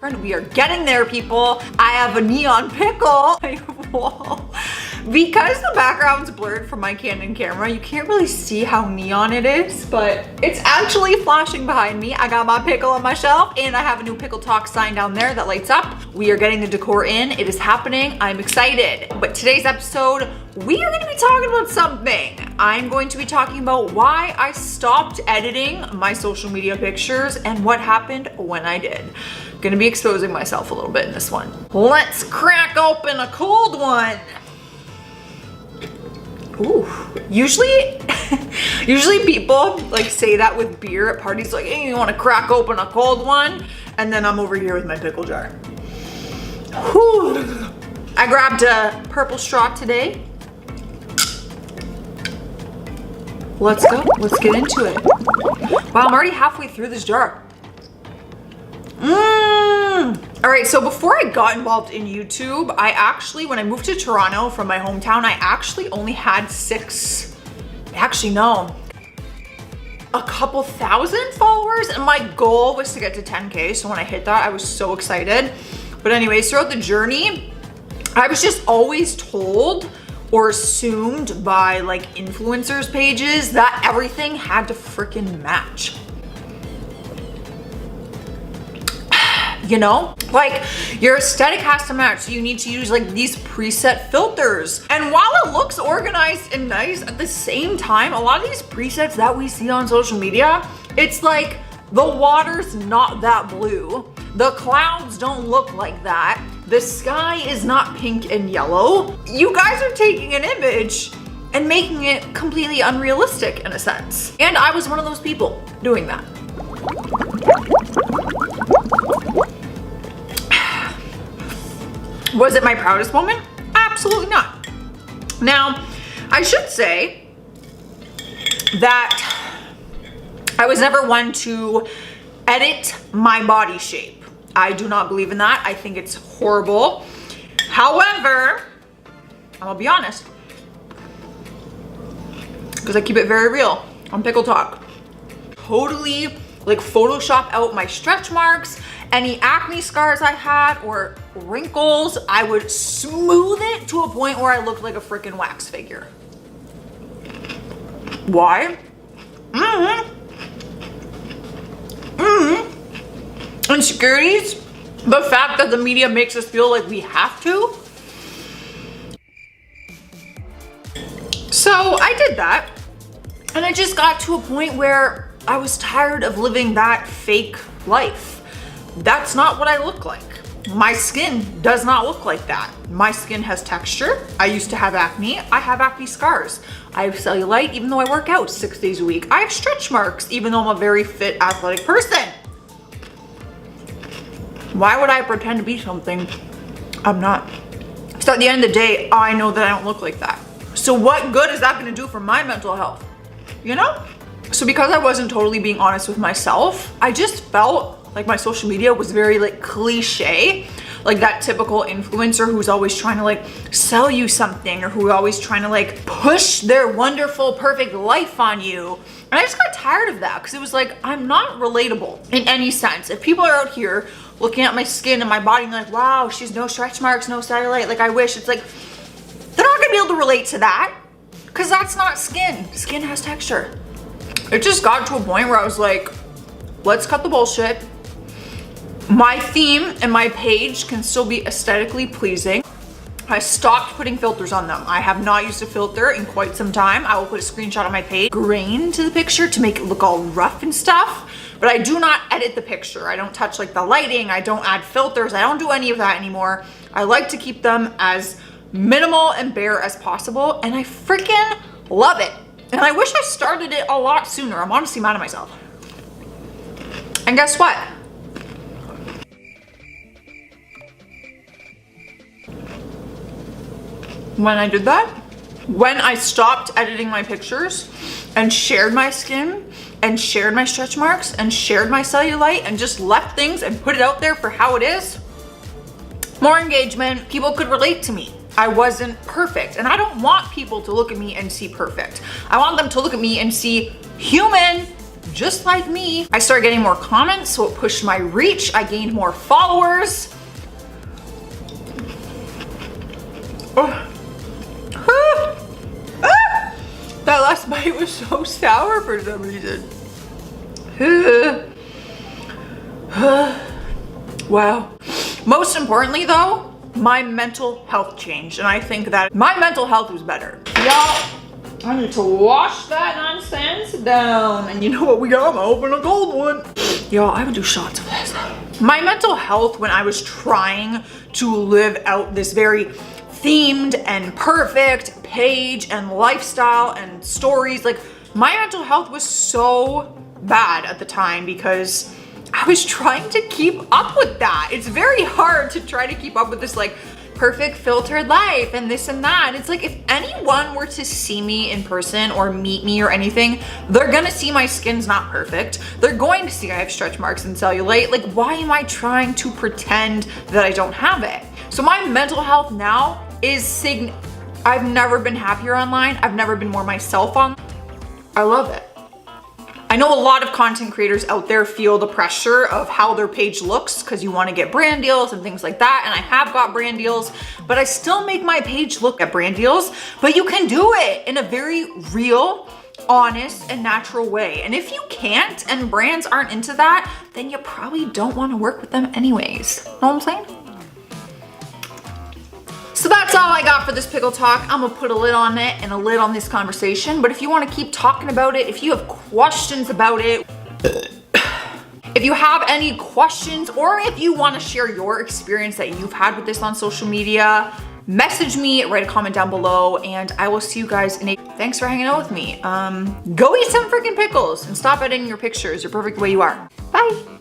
We are getting there, people. I have a neon pickle. Because the background's blurred from my Canon camera, you can't really see how neon it is, but it's actually flashing behind me. I got my pickle on my shelf and I have a new Pickle Talk sign down there that lights up. We are getting the decor in. It is happening. I'm excited. But today's episode, we are going to be talking about something. I'm going to be talking about why I stopped editing my social media pictures and what happened when I did. Gonna be exposing myself a little bit in this one. Let's crack open a cold one. Ooh, usually people like say that with beer at parties, like, hey, you wanna crack open a cold one? And then I'm over here with my pickle jar. Whew. I grabbed a purple straw today. Let's go, let's get into it. Wow, I'm already halfway through this jar. All right, so before I got involved in YouTube, when I moved to Toronto from my hometown, I actually only had a couple thousand followers, and my goal was to get to 10K. So when I hit that, I was so excited. But anyways, throughout the journey, I was just always told or assumed by like influencers pages that everything had to freaking match. You know, like your aesthetic has to match, so you need to use like these preset filters. And while it looks organized and nice, at the same time, a lot of these presets that we see on social media, it's like the water's not that blue, the clouds don't look like that, the sky is not pink and yellow. You guys are taking an image and making it completely unrealistic in a sense. And I was one of those people doing that. Was it my proudest moment? Absolutely not. Now, I should say that I was never one to edit my body shape. I do not believe in that. I think it's horrible. However, I'll be honest, because I keep it very real on Pickle Talk. Totally like Photoshop out my stretch marks, any acne scars I had or wrinkles, I would smooth it to a point where I looked like a freaking wax figure. Why? Insecurities, the fact that the media makes us feel like we have to. So I did that, and I just got to a point where I was tired of living that fake life. That's not what I look like. My skin does not look like that. My skin has texture. I used to have acne. I have acne scars. I have cellulite even though I work out 6 days a week. I have stretch marks even though I'm a very fit, athletic person. Why would I pretend to be something I'm not? So at the end of the day, I know that I don't look like that. So what good is that gonna do for my mental health? You know? So because I wasn't totally being honest with myself, I just felt like my social media was very like cliche, like that typical influencer who's always trying to like sell you something, or who's always trying to like push their wonderful, perfect life on you. And I just got tired of that because it was like, I'm not relatable in any sense. If people are out here looking at my skin and my body and like, wow, she's no stretch marks, no cellulite, like I wish, it's like, they're not gonna be able to relate to that because that's not skin. Skin has texture. It just got to a point where I was like, let's cut the bullshit. My theme and my page can still be aesthetically pleasing. I stopped putting filters on them. I have not used a filter in quite some time. I will put a screenshot on my page, grain to the picture to make it look all rough and stuff, but I do not edit the picture. I don't touch like the lighting. I don't add filters. I don't do any of that anymore. I like to keep them as minimal and bare as possible, and I freaking love it. And I wish I started it a lot sooner. I'm honestly mad at myself. And guess what? When I did that, when I stopped editing my pictures and shared my skin and shared my stretch marks and shared my cellulite and just left things and put it out there for how it is, more engagement, people could relate to me. I wasn't perfect, and I don't want people to look at me and see perfect. I want them to look at me and see human just like me. I started getting more comments, so it pushed my reach. I gained more followers. That last bite was so sour for some reason. Wow. Most importantly though, my mental health changed, and I think that my mental health was better. Y'all, I need to wash that nonsense down. And you know what we got? I'm gonna open a cold one. Y'all, I would do shots of this. My mental health when I was trying to live out this very themed and perfect page and lifestyle and stories, like my mental health was so bad at the time because I was trying to keep up with that. It's very hard to try to keep up with this like perfect filtered life and this and that. It's like if anyone were to see me in person or meet me or anything, they're gonna see my skin's not perfect. They're going to see I have stretch marks and cellulite. Like, why am I trying to pretend that I don't have it? So my mental health now is I've never been happier online. I've never been more myself on. I love it. I know a lot of content creators out there feel the pressure of how their page looks because you want to get brand deals and things like that. And I have got brand deals, but I still make my page look at brand deals, but you can do it in a very real, honest, and natural way. And if you can't and brands aren't into that, then you probably don't want to work with them anyways. Know what I'm saying? So that's all I got for this pickle talk. I'm gonna put a lid on it and a lid on this conversation. But if you want to keep talking about it, if you have questions about it, if you have any questions, or if you want to share your experience that you've had with this on social media, message me, write a comment down below, and I will see you guys in a... Thanks for hanging out with me. Go eat some freaking pickles and stop editing your pictures. You're perfect the way you are. Bye.